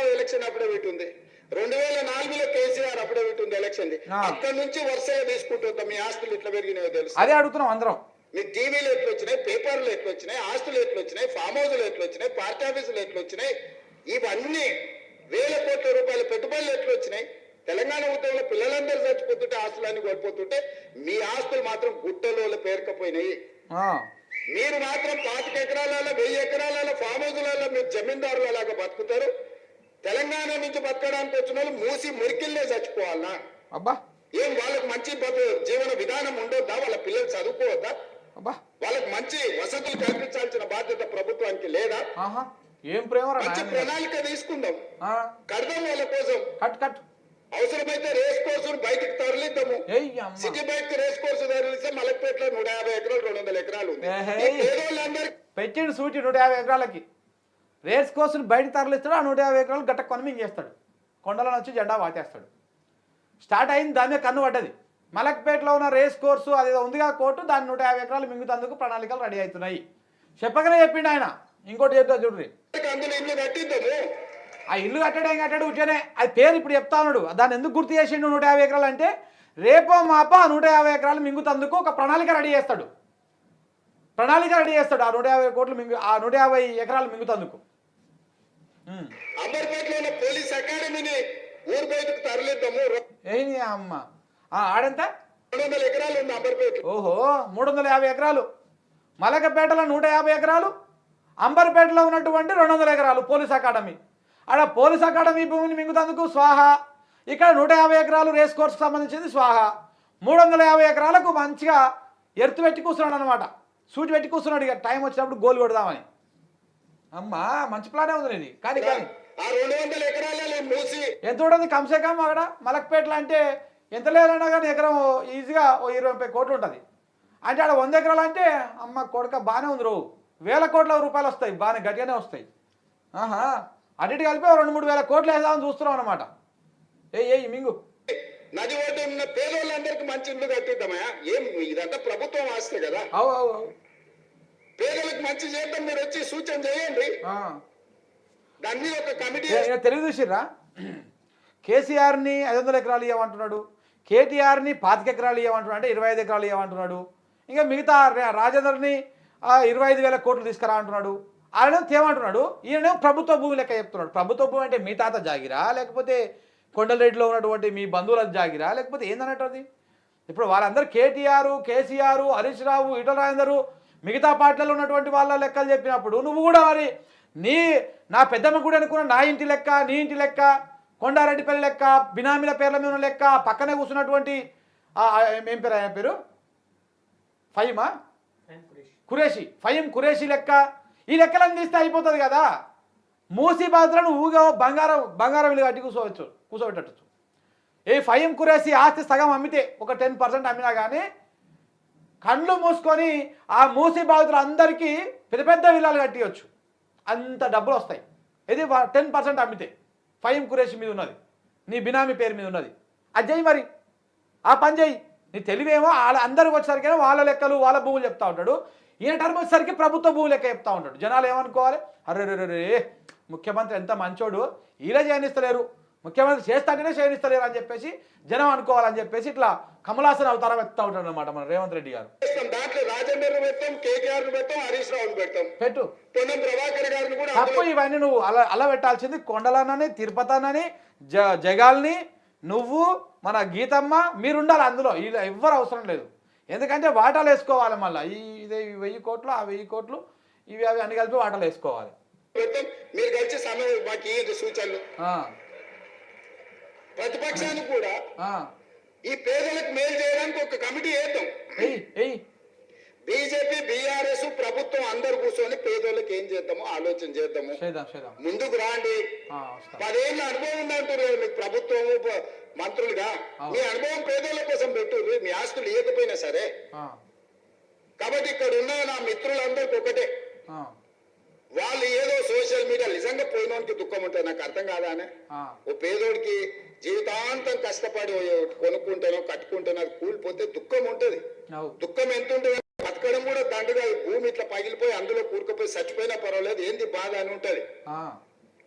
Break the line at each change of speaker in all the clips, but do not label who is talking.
రావు election affidavit ఉంది, 2004లో KCR affidavit ఉంది election. అక్కడి నుంచి వరుసగా తీసుకుంటుంటాం. మీ ఆస్తులు ఎట్లా పెరిగినాయో తెలుసు.
అదే అడుగుతున్నాం అందరం.
మీ టీవీలు ఎట్లా వచ్చినాయి, పేపర్లు ఎట్లా వచ్చినాయి, ఆస్తులు ఎట్లా వచ్చినాయి, ఫామ్ హౌస్లు ఎట్లా వచ్చినాయి, పార్టీ ఆఫీసులు ఎట్లా వచ్చినాయి, ఇవన్నీ వేల కోట్ల రూపాయల పెట్టుబడులు ఎట్లా వచ్చినాయి. తెలంగాణ ఉద్యమంలో పిల్లలందరూ చచ్చిపోతుంటే ఆస్తులన్నీ కోల్పోతుంటే మీ ఆస్తులు మాత్రం గుట్టలో పేరుకపోయినాయి. మీరు మాత్రం 25 ఎకరాలలో 1000 ఎకరాలలో ఫామ్ హౌస్లలో మీరు జమీందారులలాగా బతుకుతారు. తెలంగాణ నుంచి బతకడానికి వచ్చిన వాళ్ళు మూసి మురికిల్లే చచ్చిపోవాలనా?
అబ్బా,
ఏం వాళ్ళకి మంచి జీవన విధానం ఉండొద్దా? వాళ్ళ పిల్లలు చదువుకోవద్దా? వాళ్ళకి మంచి వసతులు కల్పించాల్సిన బాధ్యత ప్రభుత్వానికి లేదా?
ఏం ప్రేమ.
మంచి ప్రణాళిక తీసుకుందాం, కడదాం వాళ్ళ కోసం. అవసరమైతే రేస్ కోర్సు బయటకు తరలిద్దాము. సిటీ బయటకు రేస్ కోర్సు తరలిస్తే మలక్పేటలో 150 ఎకరాలు 200 ఎకరాలు ఉంది.
పెట్టిండు సూటి 150 ఎకరాలకి రేస్ కోర్సును బయటకు తరలిస్తాడు. ఆ 150 ఎకరాలు గట్ట కొనమింగ్ చేస్తాడు, కొండల నుంచి జెండా వాటేస్తాడు. స్టార్ట్ అయింది, దాని మీద కన్ను పడ్డది. మలక్పేటలో ఉన్న రేస్ కోర్సు అదేదో ఉందిగా కోర్టు, దాన్ని 150 ఎకరాలు మింగుతందుకు ప్రణాళికలు రెడీ అవుతున్నాయి. చెప్పగానే చెప్పిండు ఆయన. ఇంకోటి చెప్తా చూడ్రి, ఆ ఇల్లు కట్టడం కట్టాడు ఉట్టినే, అది పేరు ఇప్పుడు చెప్తా ఉన్నాడు. దాన్ని ఎందుకు గుర్తు చేసిండు 150 ఎకరాలు అంటే, రేపో మాపో ఆ 150 ఎకరాలు మింగుతందుకు ఒక ప్రణాళిక రెడీ చేస్తాడు. ప్రణాళిక రెడీ చేస్తాడు ఆ 150 కోట్లు ఆ 150 ఎకరాలు మింగుతందుకు.
పోలీస్ అకాడమీని ఊరు బయటకు తరలిద్దాము.
ఏంటి అమ్మ ఆడెంత?
300 ఎకరాలు ఉంది అంబర్పేట.
ఓహో, 350 ఎకరాలు. మలకపేటలో 150 ఎకరాలు, అంబర్పేటలో ఉన్నటువంటి 200 ఎకరాలు పోలీస్ అకాడమీ. ఆడ పోలీస్ అకాడమీ భూమిని మింగుతందుకు స్వాహ. ఇక్కడ 150 ఎకరాలు రేస్ కోర్సుకు సంబంధించింది స్వాహ. 350 ఎకరాలకు మంచిగా ఎర్త్ పెట్టి కూర్చున్నాడు అనమాట, సూటి పెట్టి కూర్చున్నాడు. ఇక టైం వచ్చినప్పుడు గోల్ కొడదామని. అమ్మా మంచి ప్లానే ఉంది ఇది. కానీ కానీ ఎంత ఉంటుంది కమ్సే కమ్ అక్కడ మలక్పేటలో అంటే ఎంత లేదన్నా కానీ ఎకరం ఈజీగా 20-30 కోట్లు ఉంటుంది. అంటే ఆడ 100 ఎకరాలు అంటే అమ్మ కొడుక బాగానే ఉంది. రో వేల కోట్ల రూపాయలు వస్తాయి, బాగానే గట్టిగానే వస్తాయి. అన్నిటి కలిపి 2-3 వేల కోట్లు వేద్దామని చూస్తున్నాం అనమాట. ఏ మింగు
నది ఒడ్డు ఉన్న పేదోళ్ళందరికీ మంచి ఇల్లు కట్టిద్దామా? ఏం ఇదంతా ప్రభుత్వం ఆస్తే కదా. పేదలకు మంచి చేద్దాం, మీరు వచ్చి సూచన చేయండి. దాన్ని ఒక కమిటీ
తెలుగు చూసిర్రా? కేసీఆర్ని 500 ఎకరాలు ఇవ్వమంటున్నాడు, కేటీఆర్ని 25 ఎకరాలు ఇవ్వమంటున్నాడు, అంటే 25 ఎకరాలు ఇవ్వమంటున్నాడు. ఇంకా మిగతా రాజేందర్ని 25,000 కోట్లు తీసుకురా అంటున్నాడు. ఆయన తేమంటున్నాడు, ఈయన ప్రభుత్వ భూమి లెక్క చెప్తున్నాడు. ప్రభుత్వ భూమి అంటే మీ తాత జాగిరా, లేకపోతే కొండలరెడ్డిలో ఉన్నటువంటి మీ బంధువుల జాగిరా, లేకపోతే ఏందన్నట్టు అది? ఇప్పుడు వాళ్ళందరూ కేటీఆర్, కేసీఆర్, హరీష్ రావు, ఈటల రాజేందర్, మిగతా పార్టీలలో ఉన్నటువంటి వాళ్ళ లెక్కలు చెప్పినప్పుడు నువ్వు కూడా మరి నా పెద్దమ్మ కూడా అనుకున్న నా ఇంటి లెక్క, నీ ఇంటి లెక్క, కొండారెడ్డిపల్లి లెక్క, బినామీల పేర్ల మీద ఉన్న లెక్క, పక్కనే కూర్చున్నటువంటి ఏం పేరు ఆయన పేరు, ఫహీం ఖురేషి లెక్క, ఈ లెక్కలను తీస్తే అయిపోతుంది కదా. మూసీ బాధ్యులను ఊగా బంగారం ఇల్లు కట్టి కూర్చోబెట్టచ్చు. ఈ ఫహీం ఖురేషి ఆస్తి సగం అమ్మితే, ఒక 10% అమ్మినా కానీ కళ్ళు మూసుకొని ఆ మూసీ బాధితులు అందరికీ పెద్ద పెద్ద విల్లాలు కట్టియచ్చు, అంత డబ్బులు వస్తాయి. ఇది 10% అమ్మితే ఫహీం ఖురేషి మీద ఉన్నది, నీ బినామీ పేరు మీద ఉన్నది. అది చెయ్యి, మరి ఆ పని చెయ్యి. నీ తెలివేమో అందరికి వచ్చేసరికి వాళ్ళ లెక్కలు వాళ్ళ భూములు చెప్తా ఉంటాడు. ఈయన టర్మ్ వచ్చేసరికి ప్రభుత్వ భూములు లెక్క చెప్తా ఉంటాడు. జనాలు ఏమనుకోవాలి, అరే ముఖ్యమంత్రి ఎంత మంచోడు, ఇలా చేయనిస్తలేరు, ముఖ్యమంత్రి చేస్తాంటేనే చేయనిస్తలేరు అని చెప్పేసి జనం అనుకోవాలని చెప్పేసి ఇట్లా కమలాసన్ అవతారం ఎత్తా ఉంటాడు అనమాట మన రేవంత్ రెడ్డి గారు. పెట్టు తప్పు. ఇవన్నీ నువ్వు అలా పెట్టాల్సింది కొండలనని, తిరుపతనని, జగాల్ని, నువ్వు, మన గీతమ్మ, మీరుండాలి అందులో. ఇలా ఎవ్వరు అవసరం లేదు. ఎందుకంటే వాటాలు వేసుకోవాలి. మళ్ళీ ఇదే 1000 కోట్లు, ఆ 1000 కోట్లు, ఇవి అవి అన్ని కలిపి వాటాలు వేసుకోవాలి.
మీరు కలిసి సమయం మాకు సూచనలు, ప్రతిపక్షానికి కూడా ఈ పేదలకు మేలు చేయడానికి ఒక కమిటీ వేద్దాం. బీజేపీ, బీఆర్ఎస్, ప్రభుత్వం అందరు కూర్చొని పేదోళ్ళకి ఏం చేద్దామో ఆలోచన చేద్దాము. ముందుకు రాండి. 10 ఏళ్ళ అనుభవం ఉందంటారు మీకు ప్రభుత్వము, మంత్రులుగా. మీ అనుభవం పేదోళ్ళ కోసం పెట్టుర్రు, మీ ఆస్తులు ఇవ్వకపోయినా సరే. కాబట్టి ఇక్కడ ఉన్న నా మిత్రులందరికి ఒకటే, వాళ్ళు ఏదో సోషల్ మీడియా నిజంగా పోయినోనికి దుఃఖం ఉంటుంది. నాకు అర్థం కాదానే. ఓ పేదోడికి జీవితాంతం కష్టపడి కొనుక్కుంటానో కట్టుకుంటానో అది కూలిపోతే దుఃఖం ఉంటుంది. దుఃఖం ఎంత ఉంటుంది, బతకడం కూడా దండుగా. భూమి ఇట్లా పగిలిపోయి అందులో కూరుకుపోయి చచ్చిపోయినా పర్వాలేదు, ఏంది బాధ అని ఉంటది.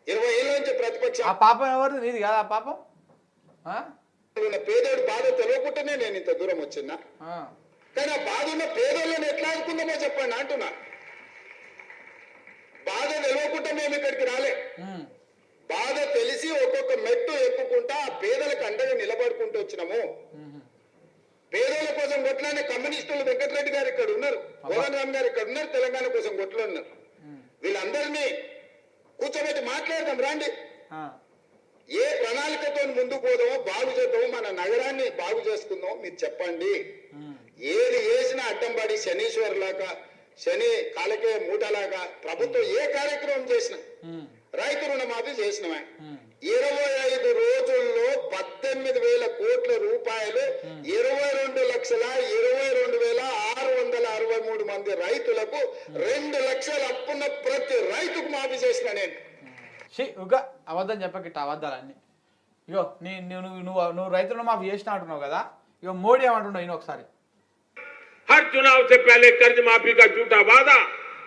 20 ఏళ్ళ నుంచి ప్రతిపక్షం
ఆ పాపం ఎవరిది? నీది కాదు ఆ పాపం? ఆ?
ఉన్న పేదోడు బాధ తెలియకుండానే నేను ఇంత దూరం వచ్చినా.
ఆ.
కానీ ఆ బాధ ఉన్న పేదోళ్ళని ఎట్లా ఆదుకుందామో చెప్పండి అంటున్నా. బాధ తెలియకుండా మేము ఇక్కడికి రాలే.
ఉమ్.
బాధ తెలిసి ఒక్కొక్క మెట్టు ఎక్కుకుంటా ఆ పేదలకు అండగా నిలబడుకుంటూ వచ్చినాము. పేదల కోసం కొట్లానే కమ్యూనిస్టులు వెంకటరెడ్డి గారు ఇక్కడ ఉన్నారు, కోదండ రామ్ గారు ఇక్కడ ఉన్నారు, తెలంగాణ కోసం కొట్లున్నారు. వీళ్ళందరినీ కూర్చోబెట్టి మాట్లాడదాం రండి. ఏ ప్రణాళికతో ముందుకు పోదామో, బాగు చేద్దామో, మన నగరాన్ని బాగు చేసుకుందామో మీరు చెప్పండి. ఏది వేసినా అడ్డం పడి శనీశ్వరులాగా, శని కాలకే మూటలాగా ప్రభుత్వం ఏ కార్యక్రమం చేసినా, రైతు రుణమాఫీ చేసినవా 25 రోజుల్లో 18,000 కోట్ల రూపాయలు 22,22,663 మంది రైతులకు 2 లక్షల అప్పున్న ప్రతి రైతుకు మాఫీ చేసిన నేను.
అబద్ధం చెప్పకిట్ట అబద్ధాలన్నీ. ఇగో నువ్వు రైతు రుణమాఫీ చేసిన అంటున్నావు కదా, ఇగో మోడీ ఏమంటున్నావు ఈయన ఒకసారి.
हर चुनाव से पहले कर्ज माफी का झूठा वादा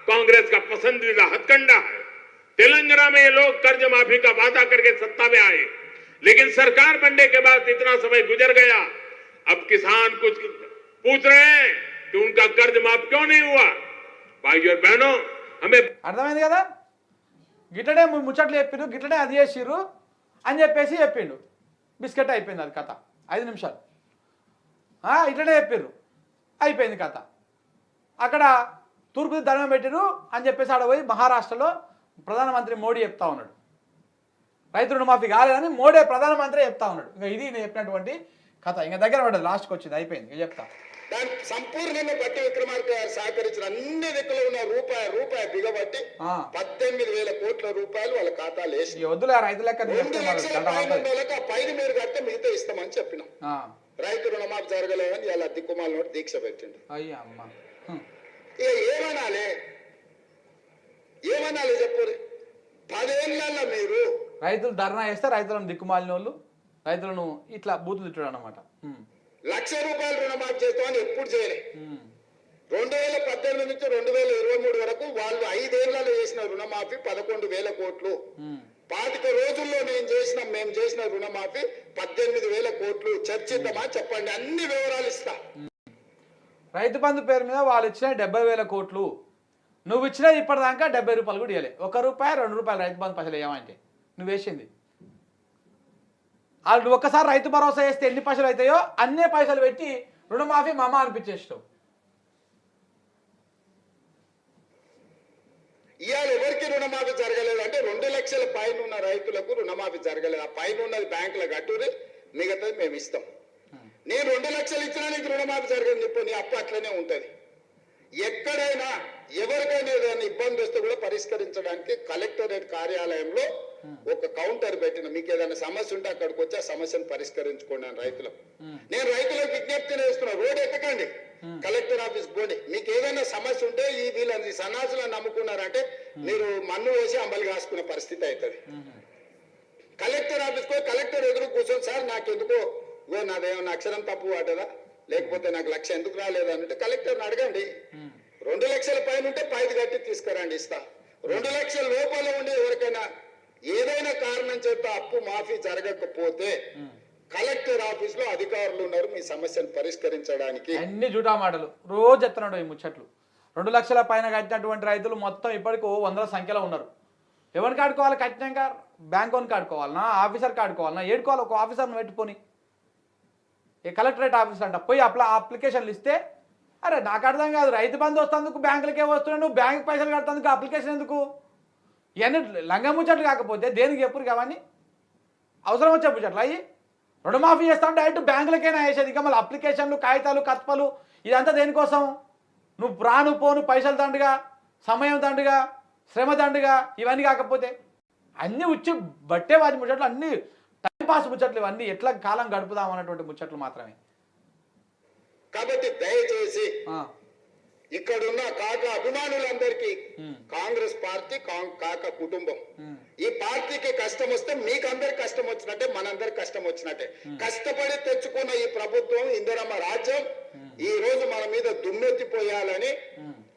कांग्रेस का पसंदीदा हथकंडा है। तेलंगाना में ये लोग कर्ज माफी का वादा करके सत्ता में आए, लेकिन सरकार बनने के बाद इतना समय गुजर गया, अब किसान कुछ पूछ रहे हैं कि उनका कर्ज माफ क्यों नहीं हुआ। भाइयों और बहनों, हमें
అర్థమైంది కదా, గిట్టడే ముచ్చట్లు చెప్పిండు, గిట్టడే అది చేసిర్రు అని చెప్పేసి చెప్పిండు. బిస్కెట్ అయిపోయింది అది కథ, 5 నిమిషాలు ఇట్లనే చెప్పిర్రు, అయిపోయింది కథ. అక్కడ తూర్పు దండం పెట్టిరు అని చెప్పేసి ఆడ పోయి మహారాష్ట్రలో ప్రధానమంత్రి మోడీ చెప్తా ఉన్నాడు, రైతు రుణమాఫీ కాలేదని మోడీ ప్రధానమంత్రి చెప్తా ఉన్నాడు. ఇంకా ఇది నేను చెప్పినటువంటి కథ. ఇంకా దగ్గర పడ్డది, లాస్ట్కి వచ్చింది, అయిపోయింది. ఇంకా చెప్తా.
దానికి సంపూర్ణంగా బట్టి విక్రమార్క గారు సహకరించిన అన్ని దిక్కులో ఉన్న రూపాయి బిగబట్టి 18,000 కోట్ల రూపాయలు వాళ్ళ ఖాతాలు వేసి
వద్దులే రైతు లెక్క
2 లక్షల ఆ పైన మీరు కడితే మిగతా ఇస్తామని చెప్పినాం. రైతు రుణమాఫీ జరగలేదని ఇలా దిక్కుమాల దీక్ష పెట్టిండు.
అయ్యా అమ్మ,
ఇక ఏమనాలి చెప్పు. 10 ఏళ్ళ మీరు
రైతులు ధర్నా చేస్తే రైతులను దిక్కుమాలిన వాళ్ళు రైతులను ఇట్లా బూతులు తిట్టాడు అన్నమాట.
1,00,000 రూపాయలు రుణమాఫీ చేస్తామని ఎప్పుడు చేయలే. 2018 నుంచి 2023 వరకు వాళ్ళు 5 ఏళ్లలో చేసిన రుణమాఫీ 11,000 కోట్లు. 25 రోజుల్లో మేము చేసిన రుణమాఫీ 18,000 కోట్లు. చర్చిద్దామా చెప్పండి, అన్ని వివరాలు ఇస్తా.
రైతు బంధు పేరు మీద వాళ్ళు ఇచ్చిన 70,000 కోట్లు, నువ్వు ఇచ్చిన ఇప్పటిదాకా 70 రూపాయలు కూడా ఇవ్వలే. 1 రూపాయి 2 రూపాయలు రైతు బంధు పైసలు వేయమంటే నువ్వు వేసింది. వాళ్ళు ఒక్కసారి రైతు భరోసా వేస్తే ఎన్ని పైసలు అవుతాయో అన్నే పైసలు పెట్టి రుణమాఫీ మమ్మ అనిపించేస్తావు.
ఇవాళ ఎవరికి రుణమాఫీ జరగలేదు అంటే 2 లక్షల పైన ఉన్న రైతులకు రుణమాఫీ జరగలేదు. ఆ పైన ఉన్నది బ్యాంకులో కట్టురి, మిగతాది మేము ఇస్తాం. నేను 2 లక్షలు ఇచ్చినా నీకు రుణమాఫీ జరగని చెప్పి నీ అప్పు అట్లనే ఉంటది. ఎక్కడైనా ఎవరికైనా ఏదైనా ఇబ్బంది వస్తే కూడా పరిష్కరించడానికి కలెక్టరేట్ కార్యాలయంలో ఒక కౌంటర్ పెట్టిన, మీకు ఏదైనా సమస్య ఉంటే అక్కడికి వచ్చి ఆ సమస్యను పరిష్కరించుకోండి అని రైతులకు. నేను రైతులకు విజ్ఞప్తి చేస్తున్నా, రోడ్ ఎక్కకండి, కలెక్టర్ ఆఫీస్ పోండి. మీకు ఏదైనా సమస్య ఉంటే వీళ్ళని సన్నాసులను నమ్ముకున్నారంటే మీరు మన్ను వేసి అంబలి కాసుకునే పరిస్థితి అవుతుంది. కలెక్టర్ ఆఫీస్ పోయి కలెక్టర్ ఎదురు కూర్చొని, సార్ నాకు ఎందుకో నాదేమన్నా అక్షరం తప్పు పడ్డదా, లేకపోతే నాకు 1,00,000 ఎందుకు రాలేదు అంటే కలెక్టర్ని అడగండి. 2 లక్షల పైన ఉంటే 5 కట్టి తీసుకురండి, ఇస్తా. 2 లక్షల లోపల ఉండి ఎవరికైనా ఏదైనా కారణం చేత అప్పు మాఫీ జరగకపోతే కలెక్టర్ ఆఫీస్ లో అధికారులు ఉన్నారు మీ సమస్యను పరిష్కరించడానికి.
అన్ని జూటా మాటలు రోజు చెప్తున్నాడు ఈ ముచ్చట్లు. 2 లక్షల పైన కట్టినటువంటి రైతులు మొత్తం ఇప్పటికి 100 సంఖ్యలో ఉన్నారు. ఎవరికి ఆడుకోవాలి? కట్టినాక బ్యాంక్ ఆడుకోవాలన్నా, ఆఫీసర్కి ఆడుకోవాలన్నా, ఏడుకోవాలి. ఒక ఆఫీసర్ని పెట్టుకొని ఏ కలెక్టరేట్ ఆఫీస్ అంట పోయి అప్లికేషన్లు ఇస్తే, అరే నాకు అర్థం కాదు, రైతు బంధు వస్తేందుకు బ్యాంకులకే వస్తున్నాడు, నువ్వు బ్యాంక్ పైసలు కడతాందుకు అప్లికేషన్ ఎందుకు? ఇవన్నీ లంగ ముచ్చట్లు కాకపోతే దేనికి ఎప్పుడు కావని అవసరం వచ్చే ముచ్చట్లు అయ్యి రుణమాఫీ చేస్తాం డైరెక్ట్ బ్యాంకులకైనా వేసేది. ఇంకా మళ్ళీ అప్లికేషన్లు, కాగితాలు, కత్పలు ఇదంతా దేనికోసం? నువ్వు ప్రాణు పోను పైసలు దండుగా, సమయం దండుగా, శ్రమ దండుగా, ఇవన్నీ కాకపోతే అన్నీ ఉచ్చి బట్టే వాటి ముచ్చట్లు, అన్నీ టైంపాస్ ముచ్చట్లు, ఇవన్నీ ఎట్లా కాలం గడుపుదాం అన్నటువంటి ముచ్చట్లు మాత్రమే.
కాబట్టి దయచేసి ఇక్కడున్న కాక అభిమానులందరికీ కాంగ్రెస్ పార్టీ, కాక కుటుంబం, ఈ పార్టీకి కష్టం వస్తే మీకు అందరికి కష్టం వచ్చినట్టే, మనందరి కష్టం వచ్చినట్టే. కష్టపడి తెచ్చుకున్న ఈ ప్రభుత్వం, ఇందిరమ్మ రాజ్యం ఈ రోజు మన మీద దుమ్మెత్తిపోయాలని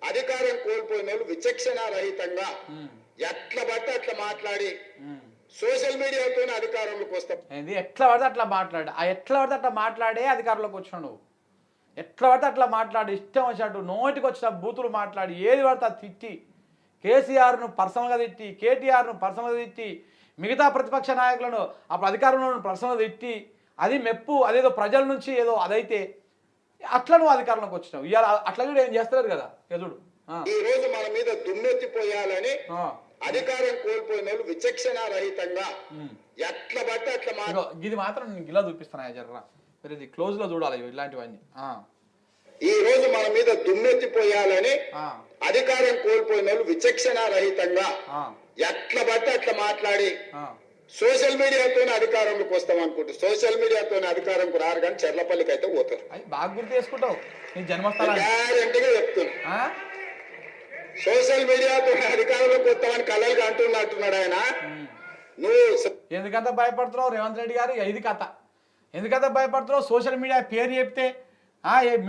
అధికారం కోల్పోయిన వాళ్ళు విచక్షణ రహితంగా ఎట్లా పడితే అట్లా మాట్లాడి సోషల్ మీడియాతో అధికారంలోకి వస్తాం.
ఏంది ఎట్లా పడితే అట్లా మాట్లాడు, ఆ ఎట్లా పడితే అట్లా మాట్లాడే అధికారంలోకి వచ్చినావు నువ్వు. ఎట్లా పడితే అట్లా మాట్లాడి ఇష్టం వచ్చినట్టు నోటికి వచ్చిన బూతులు మాట్లాడి ఏది పడితే అది తిట్టి కేసీఆర్ను పర్సనల్గా తిట్టి కేటీఆర్ను పర్సనల్గా తిట్టి మిగతా ప్రతిపక్ష నాయకులను అప్పుడు అధికారంలో పర్సనల్గా తిట్టి అది మెప్పు అదేదో ప్రజల నుంచి ఏదో అదైతే అట్లా నువ్వు అధికారంలోకి వచ్చినావు. ఇవాళ అట్లా కూడా ఏం చేస్తలేరు కదా ఎదుడు.
ఈ రోజు మన మీద దుమ్మెత్తిపోయాలని అధికారం కోల్పోయిన వాళ్ళు విచక్షణ రహితంగా ఎట్లా పడితే అట్లా
ఇది మాత్రం నీకు ఇలా చూపిస్తున్నా జర్రా మీరు ఇది క్లోజ్ లో చూడాలి ఇలాంటివన్నీ.
ఈ రోజు మన మీద దుమ్మెత్తిపోయాలని అధికారం కోల్పోయిన వాళ్ళు విచక్షణ రహితంగా ఎట్లా పడితే అట్లా మాట్లాడి సోషల్ మీడియాతో అధికారంలోకి వస్తాం అనుకుంటే సోషల్ మీడియాతో అధికారంకు రారు కానీ చెర్లపల్లికి అయితే పోతారు.
బాగా గుర్తు చేసుకుంటావు నీ జన్మస్థలం
గ్యారెంటీగా చెప్తున్నా. సోషల్ మీడియాతో అధికారంలోకి వస్తామని కలలుగా అంటున్నాడు ఆయన. నువ్వు
ఎందుకంత భయపడుతున్నావు రేవంత్ రెడ్డి గారు? ఇది కథ. ఎందుకంత భయపడుతున్నావు? సోషల్ మీడియా పేరు చెప్తే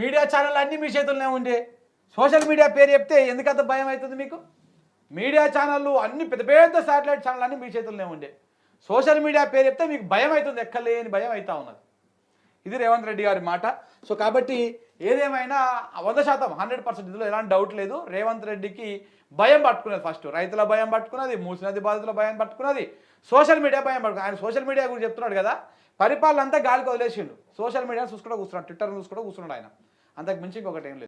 మీడియా ఛానల్ అన్నీ మీ చేతుల్లోనే ఉండే. సోషల్ మీడియా పేరు చెప్తే ఎందుకంత భయం అవుతుంది మీకు? మీడియా ఛానళ్ళు అన్ని పెద్ద పెద్ద శాటిలైట్ ఛానల్ అన్నీ మీ చేతుల్లోనే ఉండే. సోషల్ మీడియా పేరు చెప్తే మీకు భయం అవుతుంది, ఎక్కలేని భయం అవుతా ఉన్నది. ఇది రేవంత్ రెడ్డి గారి మాట. సో కాబట్టి ఏదేమైనా 100% 100% ఇందులో ఎలాంటి డౌట్ లేదు. రేవంత్ రెడ్డికి భయం పట్టుకున్నది. ఫస్ట్ రైతుల భయం పట్టుకున్నది, మూసినది బాధితుల భయం పట్టుకున్నది, సోషల్ మీడియా భయం పట్టుకున్నది. ఆయన సోషల్ మీడియా గురించి చెప్తున్నాడు కదా, పరిపాలన అంతా గాలికి వదిలేసిండు. సోషల్ మీడియా చూసుకుంటూ కూర్చున్నాడు, ట్విట్టర్ చూసుకుంటూ కూర్చున్నాడు ఆయన. అంతకు మించి ఇంకొకటి ఏం లేదు.